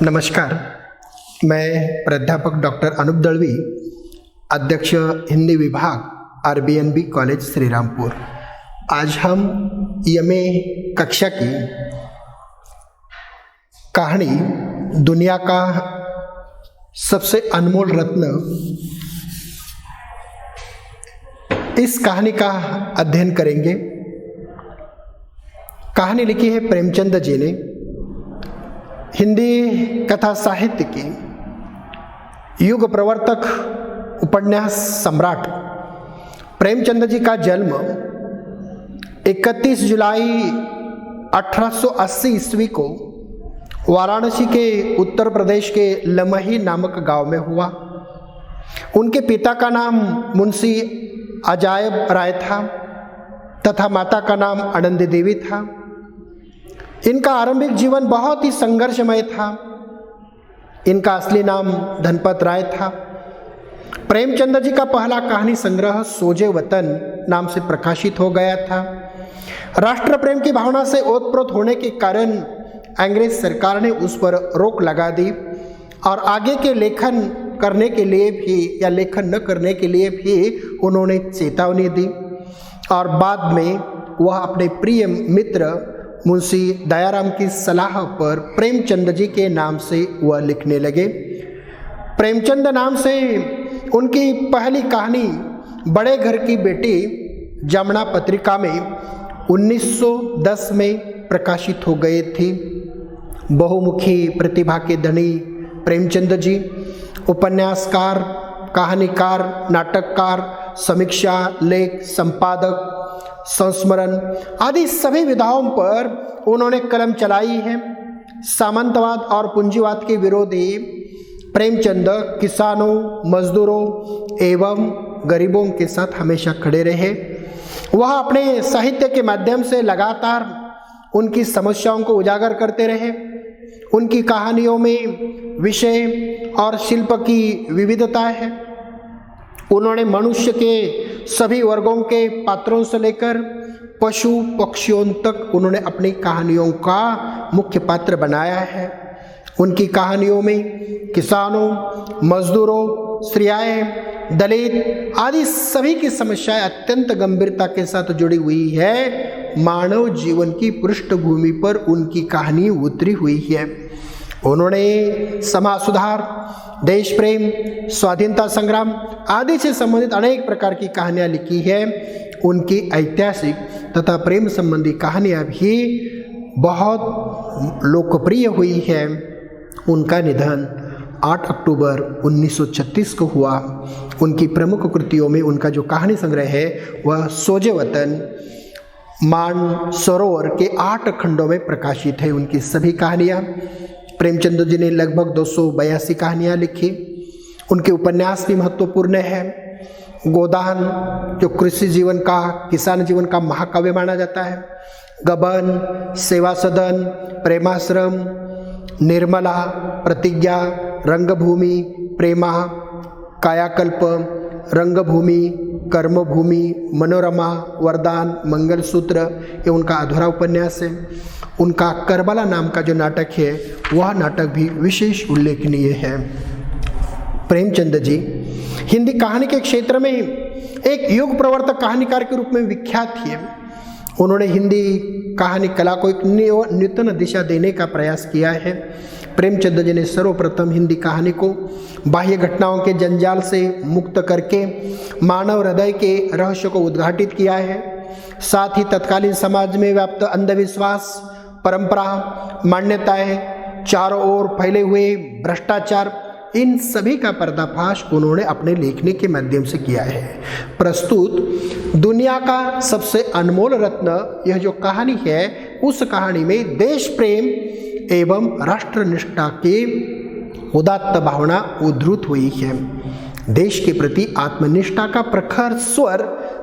नमस्कार, मैं प्राध्यापक डॉक्टर अनूप दळवी, अध्यक्ष हिंदी विभाग RBNB कॉलेज श्रीरामपुर। आज हम MA कक्षा की कहानी दुनिया का सबसे अनमोल रत्न, इस कहानी का अध्ययन करेंगे। कहानी लिखी है प्रेमचंद जी ने। हिंदी कथा साहित्य की युग प्रवर्तक उपन्यास सम्राट प्रेमचंद जी का जन्म 31 जुलाई 1880 ईस्वी को वाराणसी के उत्तर प्रदेश के लमही नामक गांव में हुआ। उनके पिता का नाम मुंशी अजायब राय था तथा माता का नाम आनंदी देवी था। इनका आरंभिक जीवन बहुत ही संघर्षमय था। इनका असली नाम धनपत राय था। प्रेमचंद जी का पहला कहानी संग्रह सोजे वतन नाम से प्रकाशित हो गया था। राष्ट्र प्रेम की भावना से ओतप्रोत होने के कारण अंग्रेज सरकार ने उस पर रोक लगा दी और आगे के लेखन करने के लिए भी या लेखन न करने के लिए भी उन्होंने चेतावनी दी। और बाद में वह अपने प्रिय मित्र मुंशी दयाराम की सलाह पर प्रेमचंद जी के नाम से वह लिखने लगे। प्रेमचंद नाम से उनकी पहली कहानी बड़े घर की बेटी जमुना पत्रिका में 1910 में प्रकाशित हो गई थी। बहुमुखी प्रतिभा के धनी प्रेमचंद जी उपन्यासकार, कहानीकार, नाटककार, समीक्षा लेख, संपादक, संस्मरण आदि सभी विधाओं पर उन्होंने कलम चलाई है। सामंतवाद और पूंजीवाद के विरोधी प्रेमचंद किसानों, मजदूरों एवं गरीबों के साथ हमेशा खड़े रहे। वह अपने साहित्य के माध्यम से लगातार उनकी समस्याओं को उजागर करते रहे। उनकी कहानियों में विषय और शिल्प की विविधता है। उन्होंने मनुष्य के सभी वर्गों के पात्रों से लेकर पशु पक्षियों तक उन्होंने अपनी कहानियों का मुख्य पात्र बनाया है। उनकी कहानियों में किसानों, मजदूरों, स्त्रियाएं, दलित आदि सभी की समस्याएं अत्यंत गंभीरता के साथ जुड़ी हुई है। मानव जीवन की पृष्ठभूमि पर उनकी कहानी उतरी हुई है। उन्होंने समाज सुधार, देश प्रेम, स्वाधीनता संग्राम आदि से संबंधित अनेक प्रकार की कहानियाँ लिखी है। उनकी ऐतिहासिक तथा प्रेम संबंधी कहानियाँ भी बहुत लोकप्रिय हुई है। उनका निधन 8 अक्टूबर 1936 को हुआ। उनकी प्रमुख कृतियों में उनका जो कहानी संग्रह है वह सोजे वतन मान सरोवर के 8 खंडों में प्रकाशित है। उनकी सभी कहानियाँ प्रेमचंद जी ने लगभग 282 कहानियाँ लिखी। उनके उपन्यास भी महत्वपूर्ण है। गोदान जो कृषि जीवन का, किसान जीवन का महाकाव्य माना जाता है। गबन, सेवा सदन, प्रेमाश्रम, निर्मला, प्रतिज्ञा, रंगभूमि, प्रेमा, कायाकल्प, रंगभूमि, कर्मभूमि, मनोरमा, वरदान, मंगलसूत्र, ये उनका अधूरा उपन्यास है। उनका करबला नाम का जो नाटक है वह नाटक भी विशेष उल्लेखनीय है। प्रेमचंद जी हिंदी कहानी के क्षेत्र में एक युग प्रवर्तक कहानीकार के रूप में विख्यात थे। उन्होंने हिंदी कहानी कला को एक नूतन दिशा देने का प्रयास किया है। प्रेमचंद जी ने सर्वप्रथम हिंदी कहानी को बाह्य घटनाओं के जंजाल से मुक्त करके मानव हृदय के रहस्य को उद्घाटित किया है। साथ ही तत्कालीन समाज में व्याप्त अंधविश्वास, परंपरा, मान्यताएं, चारों ओर फैले हुए भ्रष्टाचार, इन सभी का पर्दाफाश उन्होंने अपने लेखनी के माध्यम से किया है। प्रस्तुत दुनिया का सबसे अनमोल रत्न यह जो कहानी है, उस कहानी में देश प्रेम एवं राष्ट्रनिष्ठा की उदात्त भावना उद्धृत हुई है। देश के प्रति आत्मनिष्ठा का प्रखर स्वर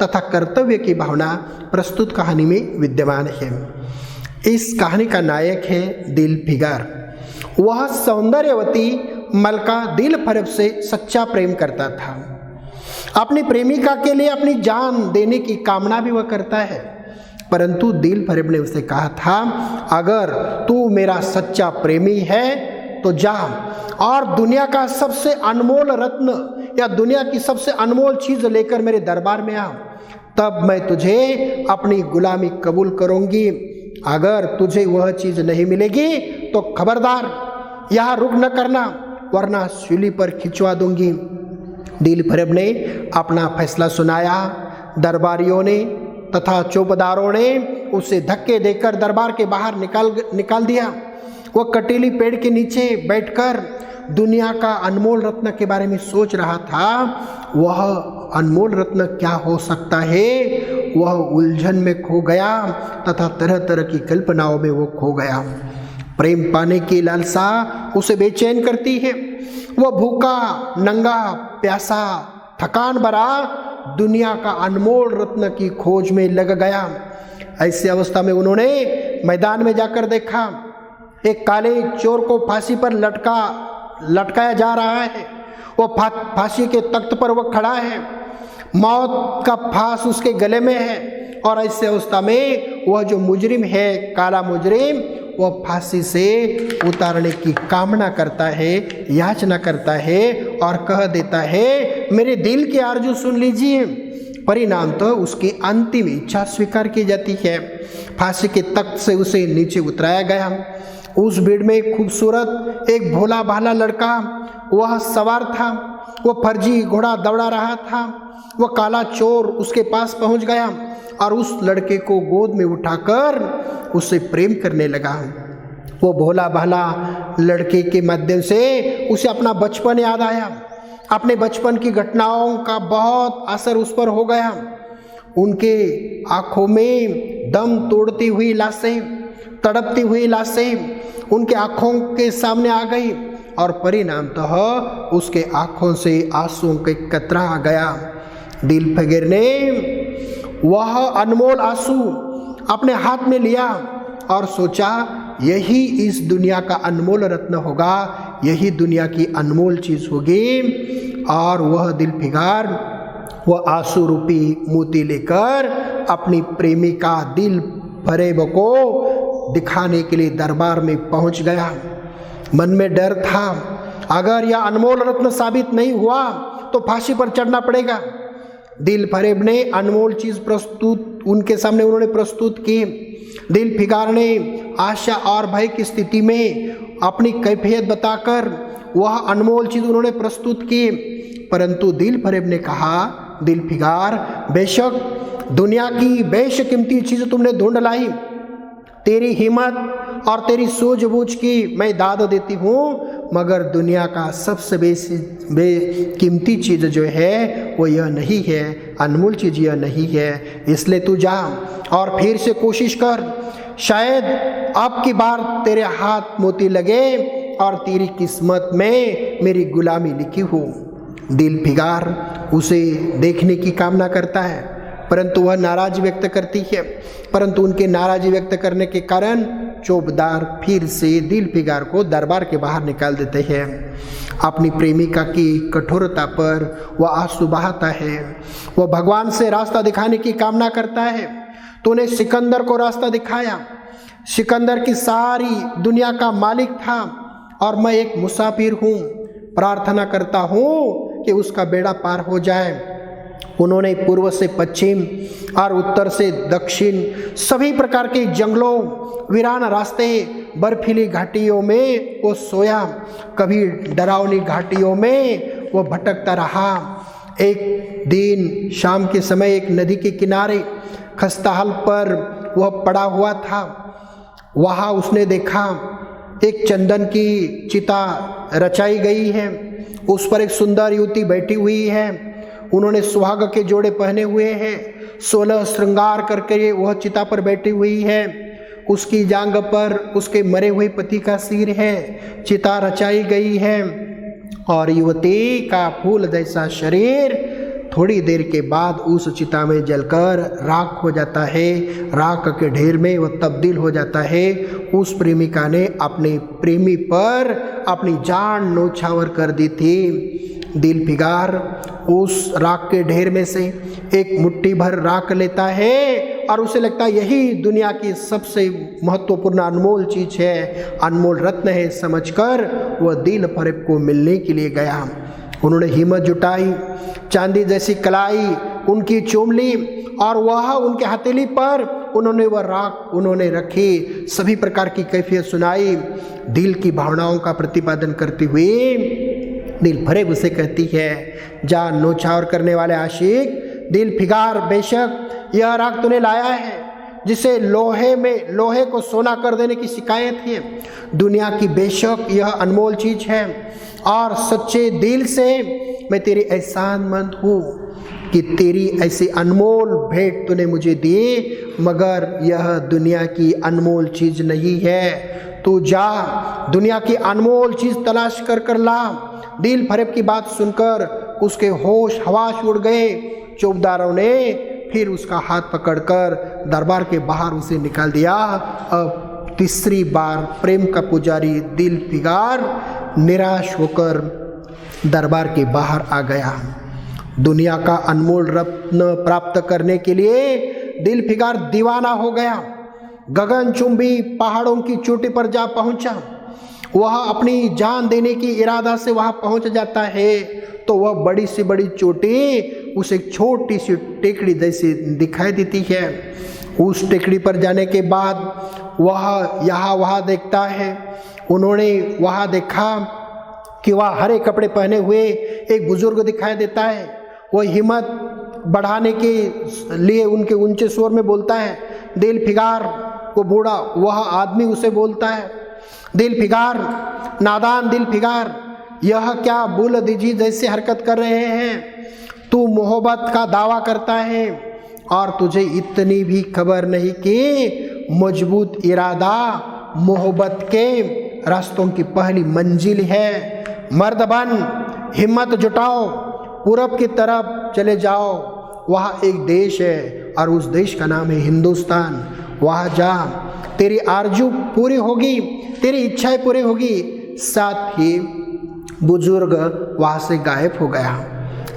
तथा कर्तव्य की भावना प्रस्तुत कहानी में विद्यमान है। इस कहानी का नायक है दिलफिगर। वह सौंदर्यवती मलका दिलफरेब से सच्चा प्रेम करता था। अपनी प्रेमिका के लिए अपनी जान देने की कामना भी वह करता है। परंतु दिलफरेब ने उसे कहा था, अगर तू मेरा सच्चा प्रेमी है तो जा और दुनिया का सबसे अनमोल रत्न या दुनिया की सबसे अनमोल चीज लेकर मेरे दरबार में आ, तब मैं तुझे अपनी गुलामी कबूल करूंगी। अगर तुझे वह चीज नहीं मिलेगी तो खबरदार यहाँ रुक न करना, वरना सूली पर खिंचवा दूंगी। दिलफरेब ने अपना फैसला सुनाया। दरबारियों ने तथा चौबदारों ने उसे धक्के देकर दरबार के बाहर निकाल दिया। वह कटीली पेड़ के नीचे बैठकर दुनिया का अनमोल रत्न के बारे में सोच रहा था। वह अनमोल रत्न क्या हो सकता है? वह उलझन में खो गया तथा तरह तरह की कल्पनाओं में वो खो गया। प्रेम पाने की लालसा उसे बेचैन करती है। वह भूखा, नंगा, प्यासा, थकान भरा दुनिया का अनमोल रत्न की खोज में लग गया। ऐसी अवस्था में उन्होंने मैदान में जाकर देखा, एक काले चोर को फांसी पर लटकाया जा रहा है। वो फांसी के तख्त पर वह खड़ा है, मौत का फांस उसके गले में है। और ऐसी अवस्था में वह जो मुजरिम है, काला मुजरिम, वह फांसी से उतारने की कामना करता है, याचना करता है और कह देता है, मेरे दिल की आरजू सुन लीजिए। परिणाम तो उसकी अंतिम इच्छा स्वीकार की जाती है। फांसी के तख्त से उसे नीचे उतराया गया। उस भीड़ में एक खूबसूरत, एक भोला भाला लड़का वह सवार था। वह फर्जी घोड़ा दौड़ा रहा था। वह काला चोर उसके पास पहुंच गया और उस लड़के को गोद में उठाकर उससे प्रेम करने लगा। वो भोला भाला लड़के के माध्यम से उसे अपना बचपन याद आया। अपने बचपन की घटनाओं का बहुत असर उस पर हो गया। उनके आंखों में दम तोड़ती हुई लाशें, तड़पती हुई लाशें उनके आंखों के सामने आ गई और परिणामतः उसके आंखों से आंसुओं का कतरा आ गया। दिलफरेब ने वह अनमोल आंसू अपने हाथ में लिया और सोचा, यही इस दुनिया का अनमोल रत्न होगा, यही दुनिया की अनमोल चीज होगी। और वह दिलफरेब वह आंसू रूपी मोती लेकर अपनी प्रेमिका दिलफरेब को दिखाने के लिए दरबार में पहुंच गया। मन में डर था, अगर यह अनमोल रत्न साबित नहीं हुआ तो फांसी पर चढ़ना पड़ेगा। दिलफरेब ने अनमोल चीज उनके सामने उन्होंने प्रस्तुत की। दिलफरेब ने आशा और भय की स्थिति में अपनी कैफियत बताकर वह अनमोल चीज उन्होंने प्रस्तुत की। परंतु दिलफरेब ने कहा, दिलफरेब, बेशक दुनिया की बेशकीमती चीज तुमने ढूंढ लाई, तेरी हिम्मत और तेरी सूझबूझ की मैं दाद देती हूँ, मगर दुनिया का सबसे बेकीमती चीज़ जो है वो यह नहीं है, अनमोल चीज़ यह नहीं है। इसलिए तू जा और फिर से कोशिश कर, शायद अब की बार तेरे हाथ मोती लगे और तेरी किस्मत में मेरी गुलामी लिखी हो। दिलफरेब उसे देखने की कामना करता है, परंतु वह नाराज व्यक्त करती है। परंतु उनके नाराजी व्यक्त करने के कारण चौबदार फिर से दिलफरेब को दरबार के बाहर निकाल देते हैं। अपनी प्रेमिका की कठोरता पर वह आंसू बहाता है। वह भगवान से रास्ता दिखाने की कामना करता है। तूने सिकंदर को रास्ता दिखाया, सिकंदर की सारी दुनिया का मालिक था और मैं एक मुसाफिर हूँ। प्रार्थना करता हूँ कि उसका बेड़ा पार हो जाए। उन्होंने पूर्व से पश्चिम और उत्तर से दक्षिण सभी प्रकार के जंगलों, वीरान रास्ते, बर्फीली घाटियों में वो सोया, कभी डरावनी घाटियों में वो भटकता रहा। एक दिन शाम के समय एक नदी के किनारे खस्ताहाल पर वह पड़ा हुआ था। वहाँ उसने देखा एक चंदन की चिता रचाई गई है, उस पर एक सुंदर युवती बैठी हुई है। उन्होंने सुहाग के जोड़े पहने हुए हैं, 16 श्रृंगार करके वह चिता पर बैठी हुई है। उसकी जांघ पर उसके मरे हुए पति का सिर है। चिता रचाई गई है और युवती का फूल जैसा शरीर थोड़ी देर के बाद उस चिता में जलकर राख हो जाता है। राख के ढेर में वह तब्दील हो जाता है। उस प्रेमिका ने अपने प्रेमी पर अपनी जान न्यौछावर कर दी थी। दिलफरेब उस राख के ढेर में से एक मुट्ठी भर राख लेता है और उसे लगता है यही दुनिया की सबसे महत्वपूर्ण अनमोल चीज़ है, अनमोल रत्न है समझकर वह दिल फरेब को मिलने के लिए गया। उन्होंने हिम्मत जुटाई, चांदी जैसी कलाई उनकी चूम ली और वह उनके हथेली पर उन्होंने रखी, सभी प्रकार की कैफियत सुनाई। दिल की भावनाओं का प्रतिपादन करते हुए दिल फरेब उसे कहती है, जा नौछावर करने वाले आशिक, दिल फिगार, बेशक यह राग तूने लाया है जिसे लोहे को सोना कर देने की शिकायत है। दुनिया की बेशक यह अनमोल चीज है और सच्चे दिल से मैं तेरी एहसानमंद हूँ कि तेरी ऐसी अनमोल भेंट तूने मुझे दी, मगर यह दुनिया की अनमोल चीज नहीं है। तू जा दुनिया की अनमोल चीज तलाश कर ला। दिल फरेब की बात सुनकर उसके होश हवास उड़ गए। चौकीदारों ने फिर उसका हाथ पकड़कर दरबार के बाहर उसे निकाल दिया। अब तीसरी बार प्रेम का पुजारी दिल फिगार निराश होकर दरबार के बाहर आ गया। दुनिया का अनमोल रत्न प्राप्त करने के लिए दिल फिगार दीवाना हो गया। गगनचुंबी पहाड़ों की चोटी पर जा पहुंचा। वह अपनी जान देने की इरादा से वहां पहुंच जाता है तो वह बड़ी से बड़ी चोटी उसे छोटी सी टेकड़ी जैसी दिखाई देती है। उस टेकड़ी पर जाने के बाद वह यहाँ वहाँ देखता है। उन्होंने वहाँ देखा कि वह हरे कपड़े पहने हुए एक बुजुर्ग दिखाई देता है। वह हिम्मत बढ़ाने के लिए उनके ऊंचे स्वर में बोलता है, दिल फिगार। वो बूढ़ा वह आदमी उसे बोलता है, दिल फिगार, नादान दिल फिगार, यह क्या बुल दीजी जैसे हरकत कर रहे हैं। तू मोहब्बत का दावा करता है और तुझे इतनी भी खबर नहीं कि मजबूत इरादा मोहब्बत के रास्तों की पहली मंजिल है। मर्द बन, हिम्मत जुटाओ, पूरब की तरफ चले जाओ। वहाँ एक देश है और उस देश का नाम है हिंदुस्तान। वहाँ जा, तेरी आरजू पूरी होगी, तेरी इच्छाएं पूरी होगी। साथ ही बुजुर्ग वहाँ से गायब हो गया।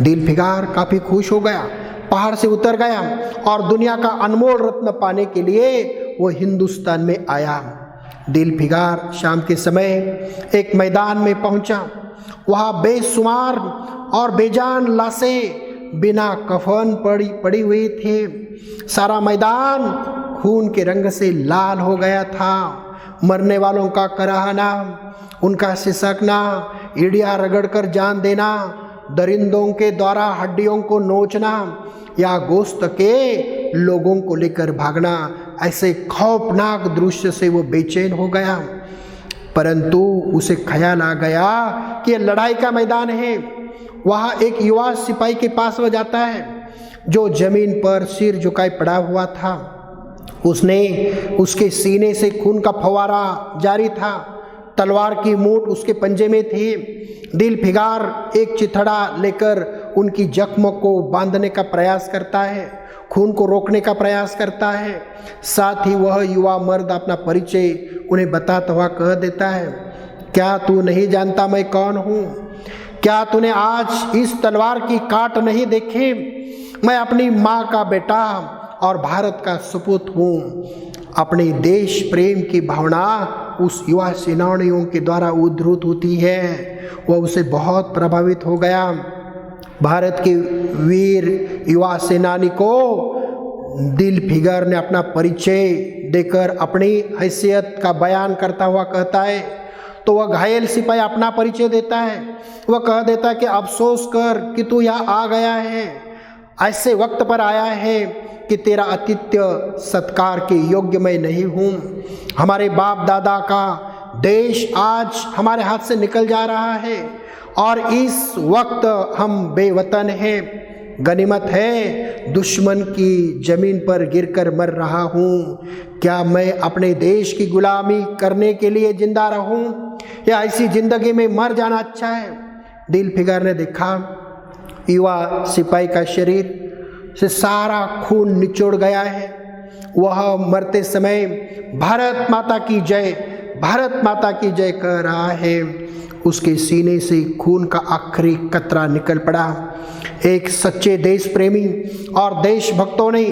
दिल फिगार काफ़ी खुश हो गया, पहाड़ से उतर गया और दुनिया का अनमोल रत्न पाने के लिए वो हिंदुस्तान में आया। दिल फिगार शाम के समय एक मैदान में पहुंचा। वहाँ बेशुमार और बेजान लाशें बिना कफन पड़ी हुई थी। सारा मैदान खून के रंग से लाल हो गया था। मरने वालों का कराहना, उनका सिसकना, ईड़ियाँ रगड़कर जान देना, दरिंदों के द्वारा हड्डियों को नोचना या गोश्त के लोगों को लेकर भागना, ऐसे खौफनाक दृश्य से वो बेचैन हो गया। परंतु उसे ख्याल आ गया कि यह लड़ाई का मैदान है। वहाँ एक युवा सिपाही के पास वो जाता है जो जमीन पर सिर झुकाए पड़ा हुआ था। उसके सीने से खून का फव्वारा जारी था। तलवार की मूठ उसके पंजे में थी। दिल फिगार एक चिथड़ा लेकर उनकी जख्म को बांधने का प्रयास करता है, खून को रोकने का प्रयास करता है। साथ ही वह युवा मर्द अपना परिचय उन्हें बताता हुआ कह देता है, क्या तू नहीं जानता मैं कौन हूँ? क्या तूने आज इस तलवार की काट नहीं देखे? मैं अपनी माँ का बेटा और भारत का सपूत हूँ। अपने देश प्रेम की भावना उस युवा सेनानियों के द्वारा उद्धृत होती है। वह उसे बहुत प्रभावित हो गया। भारत के वीर युवा सेनानी को दिल फिगार ने अपना परिचय देकर अपनी हैसियत का बयान करता हुआ कहता है तो वह घायल सिपाही अपना परिचय देता है। वह कह देता है कि अफसोस कर कि तू यहाँ आ गया है, ऐसे वक्त पर आया है कि तेरा आतिथ्य सत्कार के योग्य मैं नहीं हूँ। हमारे बाप दादा का देश आज हमारे हाथ से निकल जा रहा है और इस वक्त हम बेवतन हैं। गनीमत है दुश्मन की जमीन पर गिरकर मर रहा हूँ। क्या मैं अपने देश की गुलामी करने के लिए जिंदा रहूँ या ऐसी जिंदगी में मर जाना अच्छा है? दिल फिगार ने देखा युवा सिपाही का शरीर से सारा खून निचोड़ गया है। वह मरते समय भारत माता की जय, भारत माता की जय कह रहा है। उसके सीने से खून का आखिरी कतरा निकल पड़ा। एक सच्चे देश प्रेमी और देशभक्तों ने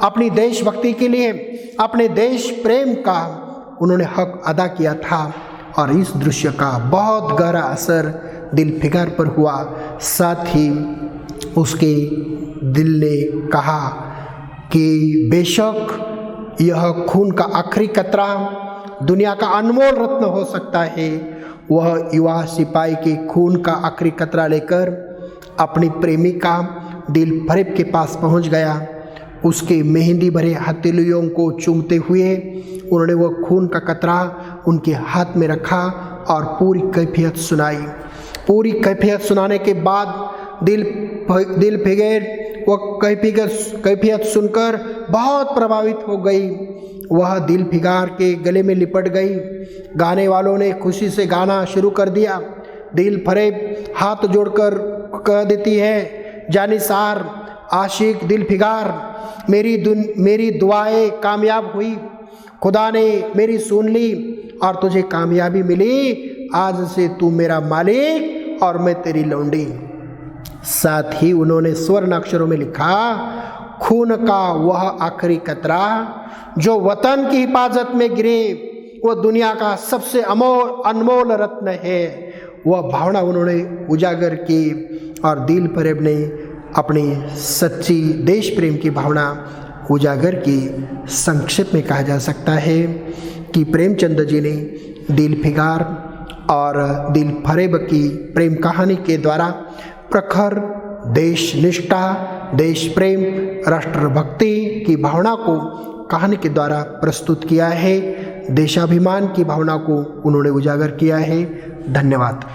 अपनी देशभक्ति के लिए, अपने देश प्रेम का उन्होंने हक अदा किया था और इस दृश्य का बहुत गहरा असर दिलफिगर पर हुआ। साथ ही उसके दिल ने कहा कि बेशक यह खून का आखिरी कतरा दुनिया का अनमोल रत्न हो सकता है। वह युवा सिपाही के खून का आखिरी कतरा लेकर अपनी प्रेमिका दिल फरेब के पास पहुंच गया। उसके मेहंदी भरे हथेलियों को चूमते हुए उन्होंने वह खून का कतरा उनके हाथ में रखा और पूरी कैफियत सुनाई। पूरी कैफियत सुनाने के बाद दिल फिगर वह कैफियत सुनकर बहुत प्रभावित हो गई। वह दिल फिगार के गले में लिपट गई। गाने वालों ने खुशी से गाना शुरू कर दिया। दिल फरेब हाथ जोड़कर कह देती है, जानिसार आशिक दिल फिगार, मेरी दुआएं कामयाब हुई, खुदा ने मेरी सुन ली और तुझे कामयाबी मिली। आज से तू मेरा मालिक और मैं तेरी लौंडी। साथ ही उन्होंने स्वर्ण अक्षरों में लिखा, खून का वह आखिरी कतरा जो वतन की हिफाजत में गिरे वो दुनिया का सबसे अनमोल रत्न है। वह भावना उन्होंने उजागर की और दिल फरेब ने अपनी सच्ची देश प्रेम की भावना उजागर की। संक्षेप में कहा जा सकता है कि प्रेमचंद जी ने दिल फिगार और दिल फरेब की प्रेम कहानी के द्वारा प्रखर देश निष्ठा, देश प्रेम, राष्ट्रभक्ति की भावना को कहानी के द्वारा प्रस्तुत किया है। देशाभिमान की भावना को उन्होंने उजागर किया है। धन्यवाद।